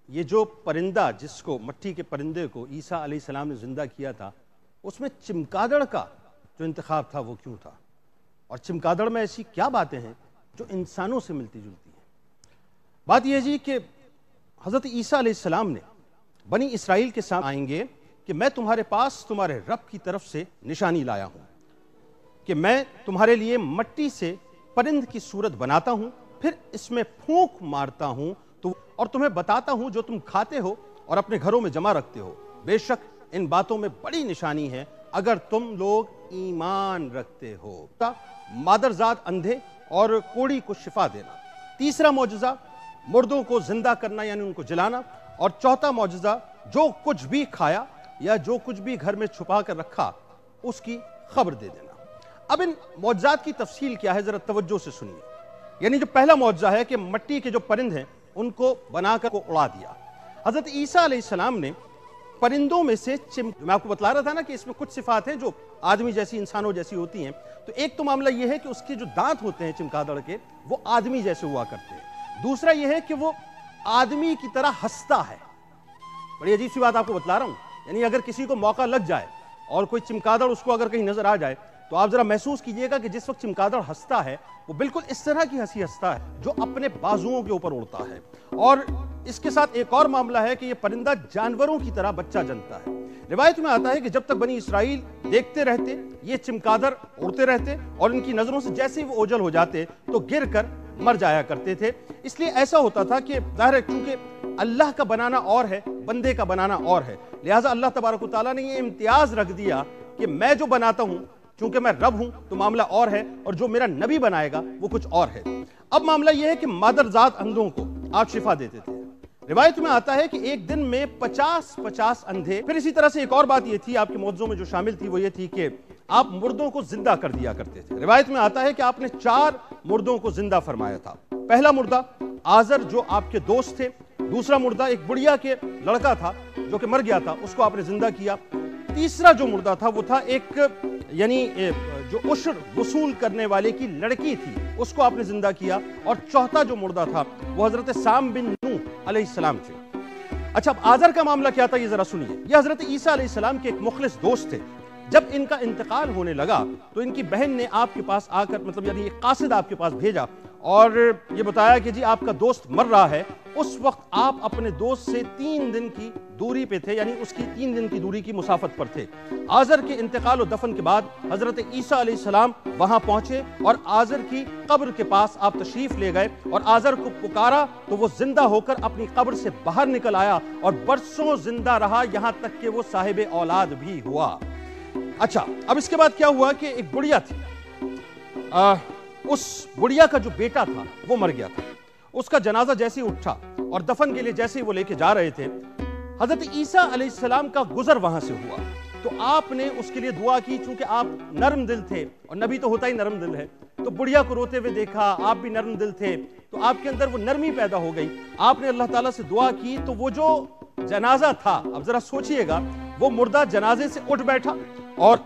یہ جو پرندہ جس کو مٹی کے پرندے کو عیسیٰ علیہ السلام نے زندہ کیا تھا، اس میں چمگادڑ کا جو انتخاب تھا وہ کیوں تھا؟ اور چمگادڑ میں ایسی کیا باتیں ہیں جو انسانوں سے ملتی جلتی ہیں؟ بات یہ جی کہ حضرت عیسیٰ علیہ السلام نے بنی اسرائیل کے سامنے آئیں گے کہ میں تمہارے پاس تمہارے رب کی طرف سے نشانی لایا ہوں کہ میں تمہارے لیے مٹی سے پرند کی صورت بناتا ہوں، پھر اس میں پھونک مارتا ہوں اور تمہیں بتاتا ہوں جو تم کھاتے ہو اور اپنے گھروں میں جمع رکھتے ہو۔ بے شک ان باتوں میں بڑی نشانی ہے اگر تم لوگ ایمان رکھتے ہو۔ مادرزاد اندھے اور کوڑی کو شفا دینا۔ تیسرا معجزہ مردوں کو زندہ کرنا یعنی ان کو جلانا۔ اور چوتھا معجزہ جو کچھ بھی کھایا یا جو کچھ بھی گھر میں چھپا کر رکھا اس کی خبر دے دینا۔ اب ان معجزات کی تفصیل کیا ہے ذرا توجہ سے سنیے۔ یعنی جو پہلا معجزہ ہے کہ مٹی کے جو پرند ہیں ان کو بنا کر اڑا دیا۔ حضرت عیسیٰ علیہ السلام نے پرندوں میں سے میں آپ کو بتلا رہا تھا نا کہ اس میں کچھ صفات ہیں جو آدمی جیسی انسانوں جیسی ہوتی ہیں، تو ایک تو معاملہ یہ ہے کہ اس کے جو دانت ہوتے ہیں چمگادڑ کے وہ آدمی جیسے ہوا کرتے ہیں۔ دوسرا یہ ہے کہ وہ آدمی کی طرح ہنستا ہے۔ بڑی عجیب سی بات آپ کو بتلا رہا ہوں، یعنی اگر کسی کو موقع لگ جائے اور کوئی چمگادڑ اس کو اگر کہیں نظر آ جائے تو آپ ذرا محسوس کیجئے گا کہ جس وقت چمگادڑ ہنستا ہے وہ بالکل اس طرح کی ہنسی ہنستا ہے جو اپنے بازوؤں کے اوپر اڑتا ہے۔ اور اس کے ساتھ ایک اور معاملہ ہے کہ یہ پرندہ جانوروں کی طرح بچہ جنتا ہے۔ روایت میں آتا ہے کہ جب تک بنی اسرائیل دیکھتے رہتے یہ چمگادڑ اڑتے رہتے اور ان کی نظروں سے جیسے ہی وہ اوجھل ہو جاتے تو گر کر مر جایا کرتے تھے۔ اس لیے ایسا ہوتا تھا کہ ظاہر ہے چونکہ اللہ کا بنانا اور ہے، بندے کا بنانا اور ہے، لہٰذا اللہ تبارک و تعالیٰ نے یہ امتیاز رکھ دیا کہ میں جو بناتا ہوں چونکہ میں رب ہوں تو معاملہ اور ہے، اور جو میرا نبی بنائے گا وہ کچھ اور ہے۔ اب معاملہ یہ ہے کہ مادرزاد اندھوں کو آپ شفا دیتے تھے۔ روایت میں آتا ہے کہ ایک دن میں 50 اندھے، پھر اسی طرح سے ایک اور بات یہ تھی آپ کے معجزوں میں جو شامل تھی وہ یہ تھی کہ آپ مردوں کو زندہ کر دیا کرتے تھے۔ روایت میں آتا ہے کہ آپ نے 4 مردوں کو زندہ فرمایا تھا۔ پہلا مردہ آزر جو آپ کے دوست تھے، دوسرا مردہ ایک بڑھیا کے لڑکا تھا جو کہ مر گیا تھا، اس کو آپ نے زندہ کیا۔ تیسرا جو مردہ تھا وہ تھا ایک یعنی جو عشر وصول کرنے والے کی لڑکی تھی، اس کو آپ نے زندہ کیا۔ اور چوتھا جو مردہ تھا وہ حضرت سام بن نوح علیہ السلام تھے۔ اچھا اب آزر کا معاملہ کیا تھا یہ ذرا سنیے۔ یہ حضرت عیسیٰ علیہ السلام کے ایک مخلص دوست تھے۔ جب ان کا انتقال ہونے لگا تو ان کی بہن نے آپ کے پاس آ کر یعنی ایک قاصد آپ کے پاس بھیجا اور یہ بتایا کہ جی آپ کا دوست مر رہا ہے۔ اس وقت آپ اپنے دوست سے 3 دن کی دوری پہ تھے، یعنی اس کی 3 دن کی دوری کی مسافت پر تھے۔ آزر کے انتقال و دفن کے بعد حضرت عیسیٰ علیہ السلام وہاں پہنچے اور آزر کی قبر کے پاس آپ تشریف لے گئے اور آزر کو پکارا تو وہ زندہ ہو کر اپنی قبر سے باہر نکل آیا اور برسوں زندہ رہا، یہاں تک کہ وہ صاحب اولاد بھی ہوا۔ اچھا اب اس کے بعد کیا ہوا کہ ایک بڑھیا تھی، اس بڑھیا کا جو بیٹا تھا وہ مر گیا تھا۔ اس کا جنازہ جیسے ہی اٹھا اور دفن کے لیے جیسے ہی وہ لے کے جا رہے تھے، حضرت عیسیٰ علیہ السلام کا گزر وہاں سے ہوا تو آپ نے اس کے لیے دعا کی۔ چونکہ آپ نرم دل تھے اور نبی تو ہوتا ہی نرم دل ہے، تو بڑھیا کو روتے ہوئے دیکھا، آپ بھی نرم دل تھے تو آپ کے اندر وہ نرمی پیدا ہو گئی۔ آپ نے اللہ تعالیٰ سے دعا کی تو وہ جو جنازہ تھا، اب ذرا سوچئے گا، وہ مردہ جنازے سے اٹھ بیٹھا اور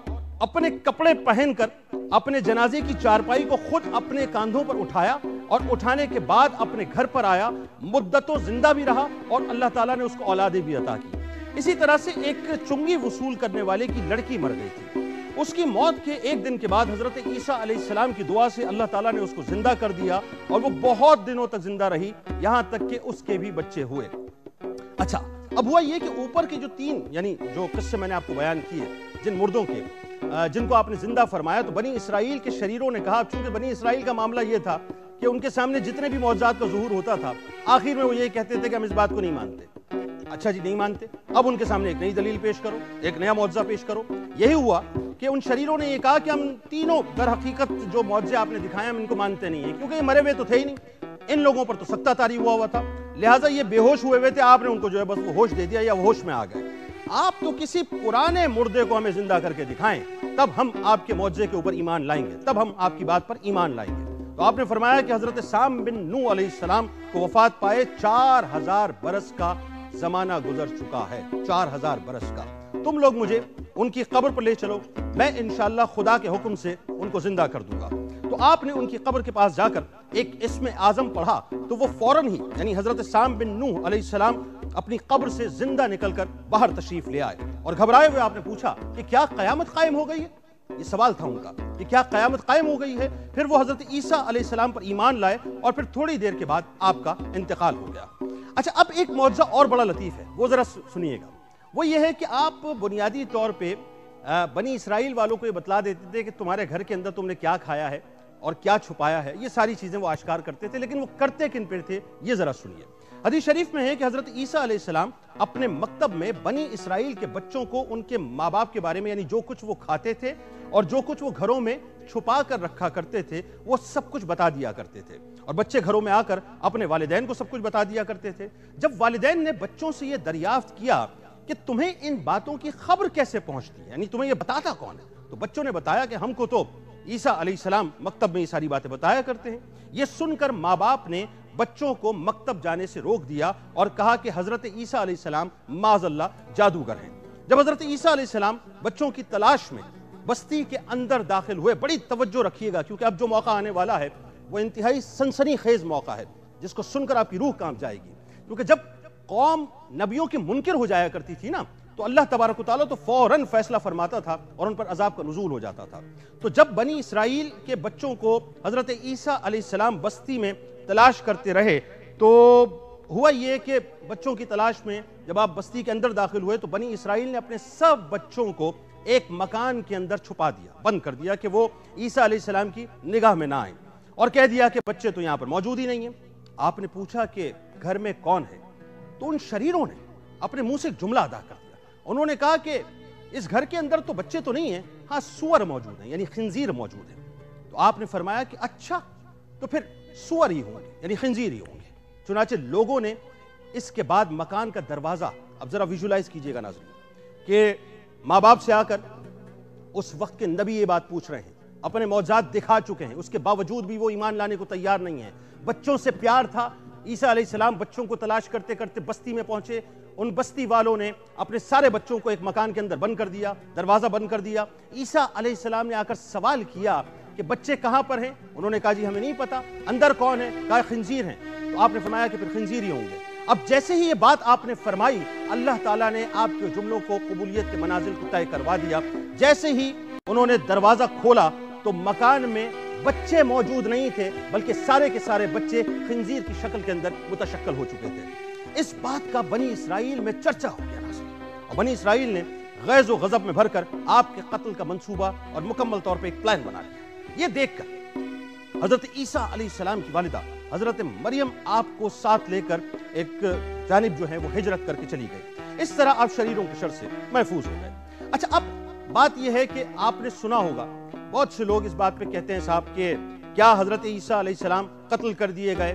اپنے کپڑے پہن کر اپنے جنازے کی چارپائی کو خود اپنے کاندھوں پر اٹھایا اور اٹھانے کے بعد اپنے گھر پر آیا، مدتوں زندہ بھی رہا اور اللہ تعالیٰ نے اس کو اولادیں بھی عطا کی۔ اسی طرح سے ایک چنگی وصول کرنے والے کی لڑکی مر گئی تھی۔ اس کی موت کے 1 دن کے بعد حضرت عیسیٰ علیہ السلام کی دعا سے اللہ تعالیٰ نے اس کو زندہ کر دیا اور وہ بہت دنوں تک زندہ رہی، یہاں تک کہ اس کے بھی بچے ہوئے۔ اچھا اب ہوا یہ کہ اوپر کے جو 3 یعنی جو قصے میں نے آپ کو بیان کیے جن مردوں کے جن کو آپ نے زندہ فرمایا، تو بنی اسرائیل کے شریروں نے کہا، چونکہ بنی اسرائیل کا معاملہ یہ تھا کہ ان کے سامنے جتنے بھی معجزات کا ظہور ہوتا تھا آخر میں وہ یہ کہتے تھے کہ ہم اس بات کو نہیں مانتے۔ اچھا جی نہیں مانتے، اب ان کے سامنے ایک نئی دلیل پیش کرو، ایک نیا معجزہ پیش کرو۔ یہی ہوا کہ ان شریروں نے یہ کہا کہ ہم تینوں در حقیقت جو معجزے آپ نے دکھائے ہم ان کو مانتے نہیں ہیں، کیونکہ یہ مرے ہوئے تو تھے ہی نہیں، ان لوگوں پر تو سکتہ طاری ہوا تھا، لہٰذا یہ بے ہوش ہوئے تھے، آپ نے ان کو جو ہے بس وہ ہوش دے دیا یا وہ ہوش میں آ گئے۔ آپ تو کسی پرانے مردے کو ہمیں زندہ کر کے دکھائیں تب ہم آپ کے معجزے کے اوپر ایمان لائیں گے، تب ہم آپ کی بات پر ایمان لائیں گے۔ تو آپ نے فرمایا کہ حضرت سام بن نوح علیہ السلام کو وفات پائے 4000 برس کا زمانہ گزر چکا ہے، 4000 برس کا۔ تم لوگ مجھے ان کی قبر پر لے چلو، میں انشاءاللہ خدا کے حکم سے ان کو زندہ کر دوں گا۔ تو آپ نے ان کی قبر کے پاس جا کر ایک اسم اعظم پڑھا تو وہ فوراً ہی یعنی حضرت سام بن نوح علیہ السلام اپنی قبر سے زندہ نکل کر باہر تشریف لے آئے اور گھبرائے ہوئے آپ نے پوچھا کہ کیا قیامت قائم ہو گئی ہے؟ یہ سوال تھا ان کا کہ کیا قیامت قائم ہو گئی ہے؟ پھر وہ حضرت عیسیٰ علیہ السلام پر ایمان لائے اور پھر تھوڑی دیر کے بعد آپ کا انتقال ہو گیا۔ اچھا، اب ایک معجزہ اور بڑا لطیف ہے، وہ ذرا سنیے گا۔ وہ یہ ہے کہ آپ بنیادی طور پہ بنی اسرائیل والوں کو یہ بتلا دیتے تھے کہ تمہارے گھر کے اندر تم نے کیا کھایا ہے اور کیا چھپایا ہے، یہ ساری چیزیں وہ آشکار کرتے تھے، لیکن وہ کرتے کن پر تھے یہ ذرا سنیے۔ حدیث شریف میں ہے کہ حضرت عیسیٰ علیہ السلام اپنے مکتب میں بنی اسرائیل کے بچوں کو ان کے ماں باپ کے بارے میں یعنی جو کچھ وہ کھاتے تھے اور جو کچھ وہ گھروں میں چھپا کر رکھا کرتے تھے وہ سب کچھ بتا دیا کرتے تھے، اور بچے گھروں میں آ کر اپنے والدین کو سب کچھ بتا دیا کرتے تھے۔ جب والدین نے بچوں سے یہ دریافت کیا کہ تمہیں ان باتوں کی خبر کیسے پہنچتی ہے، یعنی تمہیں یہ بتاتا کون ہے، تو بچوں نے بتایا کہ ہم کو تو عیسیٰ علیہ السلام مکتب میں یہ ساری باتیں بتایا کرتے ہیں۔ یہ سن کر ماں باپ نے بچوں کو مکتب جانے سے روک دیا اور کہا کہ حضرت عیسیٰ علیہ السلام معاذ اللہ جادوگر ہیں۔ جب حضرت عیسیٰ علیہ السلام بچوں کی تلاش میں بستی کے اندر داخل ہوئے، بڑی توجہ رکھیے گا کیونکہ اب جو موقع آنے والا ہے وہ انتہائی سنسنی خیز موقع ہے جس کو سن کر آپ کی روح کانپ جائے گی، کیونکہ جب قوم نبیوں کی منکر ہو جایا کرتی تھی نا تو اللہ تبارک و تعالیٰ تو فوراً فیصلہ فرماتا تھا اور ان پر عذاب کا نزول ہو جاتا تھا۔ تو جب بنی اسرائیل کے بچوں کو حضرت عیسیٰ علیہ السلام بستی میں تلاش کرتے رہے تو ہوا یہ کہ بچوں کی تلاش میں جب آپ بستی کے اندر داخل ہوئے تو بنی اسرائیل نے اپنے سب بچوں کو ایک مکان کے اندر چھپا دیا، بند کر دیا کہ وہ عیسیٰ علیہ السلام کی نگاہ میں نہ آئیں، اور کہہ دیا کہ بچے تو یہاں پر موجود ہی نہیں ہیں۔ آپ نے پوچھا کہ گھر میں کون ہے، تو ان شریروں نے اپنے منہ سے ایک جملہ ادا کر دیا۔ انہوں نے کہا کہ اس گھر کے اندر تو بچے تو نہیں ہیں، ہاں سور موجود ہیں، یعنی خنزیر موجود ہیں۔ تو آپ نے فرمایا کہ اچھا تو پھر سور ہی ہوں گے، یعنی خنزیر ہی ہوں گے۔ چنانچہ لوگوں نے اس کے بعد مکان کا دروازہ، اب ذرا ویژولائز کیجئے گا ناظرین، کہ ماں باپ سے آ کر اس وقت کے نبی یہ بات پوچھ رہے ہیں، اپنے معجزات دکھا چکے ہیں، اس کے باوجود بھی وہ ایمان لانے کو تیار نہیں ہیں۔ بچوں سے پیار تھا، عیسیٰ علیہ السلام بچوں کو تلاش کرتے کرتے بستی میں پہنچے، ان بستی والوں نے اپنے سارے بچوں کو ایک مکان کے اندر بند کر دیا، دروازہ بند کر دیا۔ عیسیٰ علیہ السلام نے آ کر سوال کیا کہ بچے کہاں پر ہیں؟ انہوں نے کہا جی ہمیں نہیں پتا۔ اندر کون ہے؟ کہا خنزیر ہیں۔ تو آپ نے فرمایا کہ پھر خنزیر ہی ہوں گے۔ اب جیسے ہی یہ بات آپ نے فرمائی، اللہ تعالیٰ نے آپ کے جملوں کو قبولیت کے منازل کو طے کروا دیا۔ جیسے ہی انہوں نے دروازہ کھولا تو مکان میں بچے موجود نہیں تھے، بلکہ سارے کے سارے بچے خنزیر کی شکل کے اندر متشکل ہو چکے تھے۔ اس بات کا بنی اسرائیل میں چرچا ہو گیا اور بنی اسرائیل نے غیظ و غضب میں بھر کر آپ کے قتل کا منصوبہ اور مکمل طور پہ ایک پلان بنا لیا۔ یہ دیکھ کر حضرت عیسیٰ علیہ السلام کی والدہ حضرت مریم آپ کو ساتھ لے کر ایک جانب جو ہے وہ ہجرت کر کے چلی گئی۔ اس طرح آپ شریروں کے شر سے محفوظ ہو گئے۔ اچھا، اب بات یہ ہے کہ آپ نے سنا ہوگا بہت سے لوگ اس بات پہ کہتے ہیں صاحب کہ کیا حضرت عیسیٰ علیہ السلام قتل کر دیے گئے،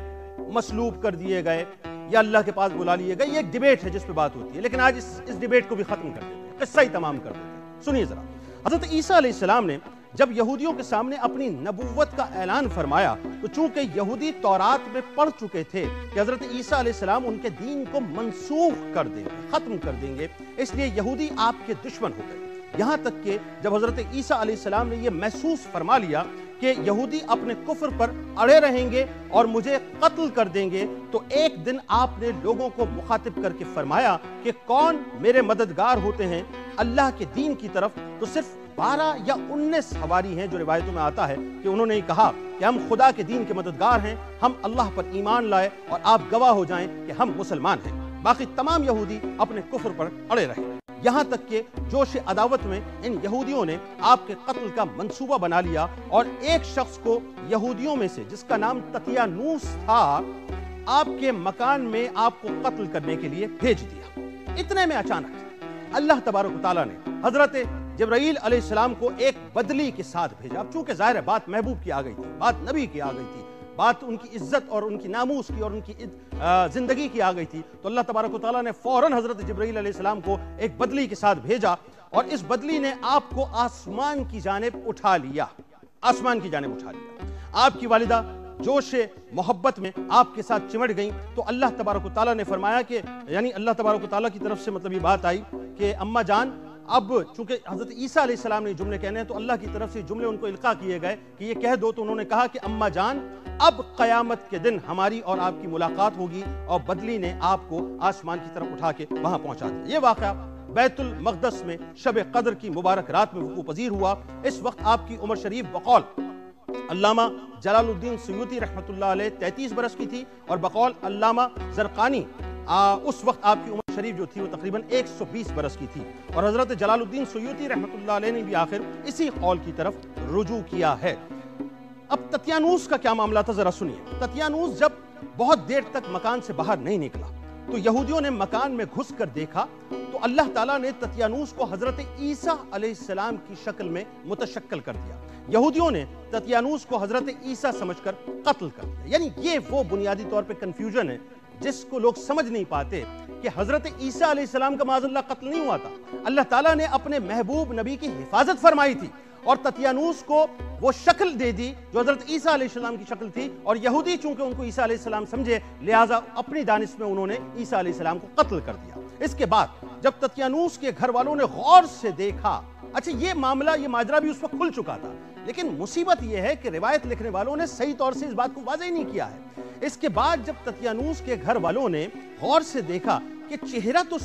مصلوب کر دیے گئے یا اللہ کے پاس بلا لیے گئے؟ یہ ایک ڈیبیٹ ہے جس پہ بات ہوتی ہے، لیکن آج اس ڈیبیٹ کو بھی ختم کر دیتے ہیں، قصہ ہی تمام کر دیتے ہیں۔ سنیے ذرا، حضرت عیسیٰ علیہ السلام نے جب یہودیوں کے سامنے اپنی نبوت کا اعلان فرمایا تو چونکہ یہودی تورات میں پڑھ چکے تھے کہ حضرت عیسیٰ علیہ السلام ان کے دین کو منسوخ کر دیں گے، ختم کر دیں گے، اس لیے یہودی آپ کے دشمن ہو گئے۔ یہاں تک کہ جب حضرت عیسیٰ علیہ السلام نے یہ محسوس فرما لیا کہ یہودی اپنے کفر پر اڑے رہیں گے اور مجھے قتل کر دیں گے، تو ایک دن آپ نے لوگوں کو مخاطب کر کے فرمایا کہ کون میرے مددگار ہوتے ہیں اللہ کے دین کی طرف؟ تو صرف 12 یا 19 حواری ہیں جو روایتوں میں آتا ہے کہ انہوں نے کہا کہ ہم خدا کے دین کے مددگار ہیں، ہم اللہ پر ایمان لائے اور آپ گواہ ہو جائیں کہ ہم مسلمان ہیں۔ باقی تمام یہودی اپنے کفر پر اڑے رہے، یہاں تک کہ جوش عداوت میں ان یہودیوں نے آپ کے قتل کا منصوبہ بنا لیا اور ایک شخص کو یہودیوں میں سے جس کا نام تطیانوس تھا آپ کے مکان میں آپ کو قتل کرنے کے لیے بھیج دیا۔ اتنے میں اچانک اللہ تبارک و تعالیٰ نے حضرت جبرائیل علیہ السلام کو ایک بدلی کے ساتھ بھیجا۔ اب چونکہ ظاہر ہے بات محبوب کی آ گئی تھی، بات نبی کی آ گئی تھی، بات ان کی عزت اور ان کی ناموس کی اور ان کی زندگی کی آ گئی تھی، تو اللہ تبارک و تعالیٰ نے فوراً حضرت جبرائیل علیہ السلام کو ایک بدلی کے ساتھ بھیجا اور اس بدلی نے آپ کو آسمان کی جانب اٹھا لیا، آسمان کی جانب اٹھا لیا۔ آپ کی والدہ جوش محبت میں آپ کے ساتھ چمٹ گئیں تو اللہ تبارک و تعالیٰ نے فرمایا کہ یعنی اللہ تبارک و تعالیٰ کی طرف سے مطلب یہ بات آئی کہ اماں جان اب چونکہ حضرت عیسیٰ علیہ السلام نے جملے کہنے ہیں تو اللہ کی طرف سے جملے ان کو القاء کیے گئے کہ یہ کہہ دو، تو انہوں نے کہا کہ اماں جان اب قیامت کے دن ہماری اور آپ کی ملاقات ہوگی، اور بدلی نے آپ کو آسمان کی طرف اٹھا کے وہاں پہنچا دیا۔ یہ واقعہ بیت المقدس میں شب قدر کی مبارک رات میں وقوع پذیر ہوا۔ اس وقت آپ کی عمر شریف بقول علامہ جلال الدین سیوطی رحمۃ اللہ علیہ 33 برس کی تھی، اور بقول علامہ زرقانی اس وقت آپ کی عمر شریف جو تھی وہ تقریباً 120 برس کی تھی، اور حضرت جلال الدین سیوطی رحمۃ اللہ علیہ نے بھی آخر اسی قول کی طرف رجوع کیا ہے۔ اب تتیانوس کا کیا معاملہ تھا ذرا سنیے۔ تتیانوس جب بہت دیر تک مکان سے باہر نہیں نکلا تو یہودیوں نے مکان میں گھس کر دیکھا تو اللہ تعالیٰ نے تتیانوس کو حضرت عیسیٰ علیہ السلام کی شکل میں متشکل کر دیا۔ یہودیوں نے تتیانوس کو حضرت عیسیٰ سمجھ کر قتل کر دیا۔ یعنی یہ وہ بنیادی طور پہ کنفیوژن ہے جس کو لوگ سمجھ نہیں پاتے کہ حضرت عیسیٰ علیہ السلام کا معاذ اللہ قتل نہیں ہوا تھا، اللہ تعالیٰ نے اپنے محبوب نبی کی حفاظت فرمائی تھی، اور تتیانوس کو وہ شکل دے دی جو حضرت عیسیٰ علیہ السلام کی شکل تھی، اور یہودی چونکہ ان کو عیسیٰ علیہ السلام سمجھے لہٰذا اپنی دانش میں انہوں نے عیسیٰ علیہ السلام کو قتل کر دیا۔ اس کے بعد جب تتیانوس کے گھر والوں نے غور سے دیکھا، اچھا یہ معاملہ یہ ماجرا بھی اس وقت کھل چکا تھا، لیکن مصیبت یہ ہے کہ روایت لکھنے والوں نے صحیح طور سے اس بات کو واضح نہیں کیا ہے۔ اس کے بعد جب تتیانوس کے گھر والوں نے غور سے دیکھا کہ چہرہ تو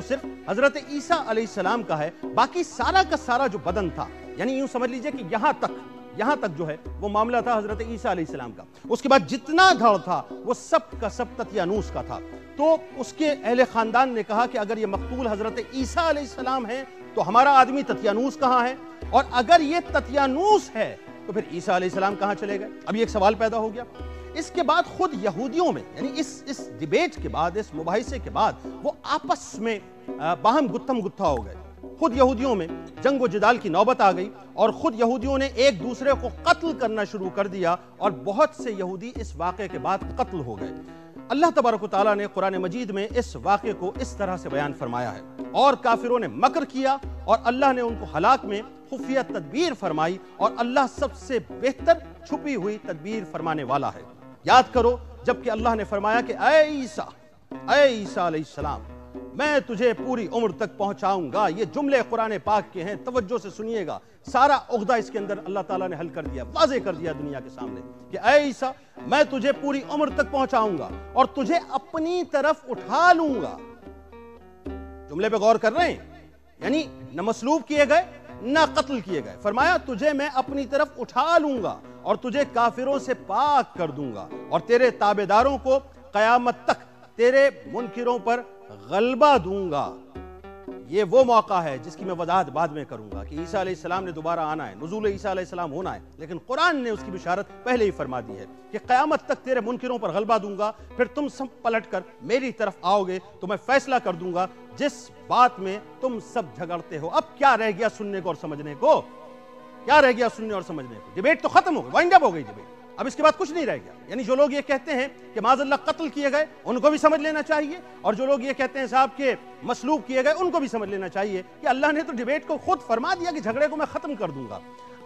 صرف حضرت عیسیٰ علیہ السلام کا ہے، باقی سارا کا سارا جو بدن تھا، یعنی یوں سمجھ لیجئے کہ یہاں تک جو ہے وہ معاملہ تھا حضرت عیسیٰ علیہ السلام کا، اس کے بعد جتنا دھڑ تھا وہ سب کا سب تتیانوس کا تھا۔ تو اس کے اہل خاندان نے کہا کہ اگر یہ مقتول حضرت عیسیٰ علیہ السلام ہے تو ہمارا آدمی تتیانوس کہاں ہے، اور اگر یہ تتیانوس ہے تو پھر عیسیٰ علیہ السلام کہاں چلے گئے؟ اب یہ ایک سوال پیدا ہو گیا۔ اس کے بعد خود یہودیوں میں یعنی اس ڈیبیٹ کے بعد، اس مباحثے کے بعد وہ آپس میں باہم گتھم گتھا ہو گئے۔ خود یہودیوں میں جنگ و جدال کی نوبت آ گئی، اور خود یہودیوں نے ایک دوسرے کو قتل کرنا شروع کر دیا، اور بہت سے یہودی اس واقعے کے بعد قتل ہو گئے۔ اللہ تبارک و تعالیٰ نے قرآن مجید میں اس واقعے کو اس طرح سے بیان فرمایا ہے، اور کافروں نے مکر کیا اور اللہ نے ان کو ہلاک میں خفیہ تدبیر فرمائی، اور اللہ سب سے بہتر چھپی ہوئی تدبیر فرمانے والا ہے۔ یاد کرو جبکہ اللہ نے فرمایا کہ اے عیسیٰ علیہ السلام میں تجھے پوری عمر تک پہنچاؤں گا۔ یہ جملے قرآن پاک کے ہیں، توجہ سے سنیے گا، سارا عقدہ اس کے اندر اللہ تعالیٰ نے حل کر دیا، واضح کر دیا دنیا کے سامنے کہ اے عیسیٰ میں تجھے پوری عمر تک پہنچاؤں گا اور تجھے اپنی طرف اٹھا لوں گا۔ جملے پہ غور کر رہے ہیں؟ یعنی نہ مصلوب کیے گئے نہ قتل کیے گئے، فرمایا تجھے میں اپنی طرف اٹھا لوں گا اور تجھے کافروں سے پاک کر دوں گا، اور تیرے تابعداروں کو قیامت تک تیرے منکروں پر غلبہ دوں گا۔ یہ وہ موقع ہے جس کی میں وضاحت بعد میں کروں گا کہ عیسیٰ علیہ السلام نے دوبارہ آنا ہے، نزول عیسیٰ علیہ السلام ہونا ہے، لیکن قرآن نے اس کی بشارت پہلے ہی فرما دی ہے کہ قیامت تک تیرے منکروں پر غلبہ دوں گا، پھر تم سب پلٹ کر میری طرف آؤ گے تو میں فیصلہ کر دوں گا جس بات میں تم سب جھگڑتے ہو۔ اب کیا رہ گیا سننے کو اور سمجھنے کو؟ کیا رہ گیا سننے اور سمجھنے کو؟ ڈیبیٹ تو ختم ہو گئی، وائنڈ اپ ہو گئی ڈیبیٹ، اب اس کے بعد کچھ نہیں رہ گیا۔ یعنی جو لوگ یہ کہتے ہیں کہ معاذ اللہ قتل کیے گئے ان کو بھی سمجھ لینا چاہیے، اور جو لوگ یہ کہتے ہیں صاحب کہ مصلوب کیے گئے ان کو بھی سمجھ لینا چاہیے کہ اللہ نے تو ڈیبیٹ کو خود فرما دیا کہ جھگڑے کو میں ختم کر دوں گا۔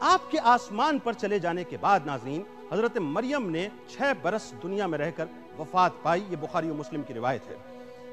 آپ کے آسمان پر چلے جانے کے بعد ناظرین حضرت مریم نے 6 برس دنیا میں رہ کر وفات پائی۔ یہ بخاری و مسلم کی روایت ہے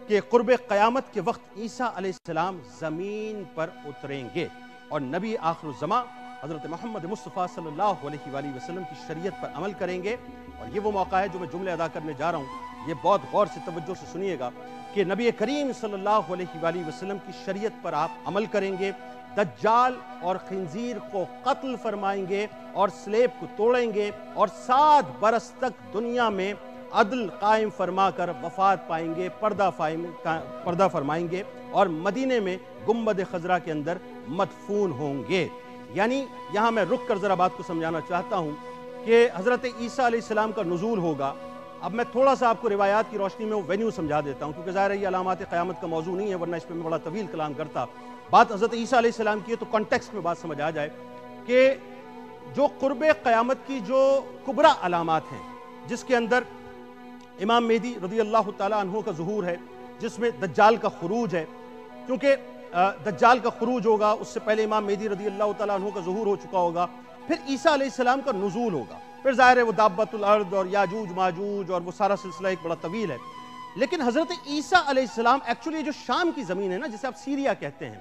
کہ قرب قیامت کے وقت عیسیٰ علیہ السلام زمین پر اتریں گے اور نبی آخر الزماں حضرت محمد مصطفیٰ صلی اللہ علیہ وآلہ وسلم کی شریعت پر عمل کریں گے۔ اور یہ وہ موقع ہے جو میں جملے ادا کرنے جا رہا ہوں، یہ بہت غور سے توجہ سے سنیے گا کہ نبی کریم صلی اللہ علیہ وآلہ وسلم کی شریعت پر آپ عمل کریں گے، دجال اور خنزیر کو قتل فرمائیں گے اور سلیب کو توڑیں گے، اور 7 برس تک دنیا میں عدل قائم فرما کر وفات پائیں گے، پردہ فرمائیں گے، اور مدینے میں گنبد خضرا کے اندر مدفون ہوں گے۔ یعنی یہاں میں رک کر ذرا بات کو سمجھانا چاہتا ہوں کہ حضرت عیسیٰ علیہ السلام کا نزول ہوگا۔ اب میں تھوڑا سا آپ کو روایات کی روشنی میں وہ وینیو سمجھا دیتا ہوں، کیونکہ ظاہر ہے یہ علامات قیامت کا موضوع نہیں ہے، ورنہ اس پہ میں بڑا طویل کلام کرتا۔ بات حضرت عیسیٰ علیہ السلام کی ہے تو کانٹیکسٹ میں بات سمجھ آ جائے کہ جو قرب قیامت کی جو کبریٰ علامات ہیں، جس کے اندر امام مہدی رضی اللہ تعالیٰ عنہ کا ظہور ہے، جس میں دجال کا خروج ہے، کیونکہ دجال کا خروج ہوگا اس سے پہلے امام مہدی رضی اللہ تعالیٰ عنہ کا ظہور ہو چکا ہوگا، پھر عیسیٰ علیہ السلام کا نزول ہوگا، پھر ظاہر ہے وہ دابت الارض اور یاجوج ماجوج اور وہ سارا سلسلہ ایک بڑا طویل ہے۔ لیکن حضرت عیسیٰ علیہ السلام ایکچولی جو شام کی زمین ہے نا، جسے آپ سیریا کہتے ہیں،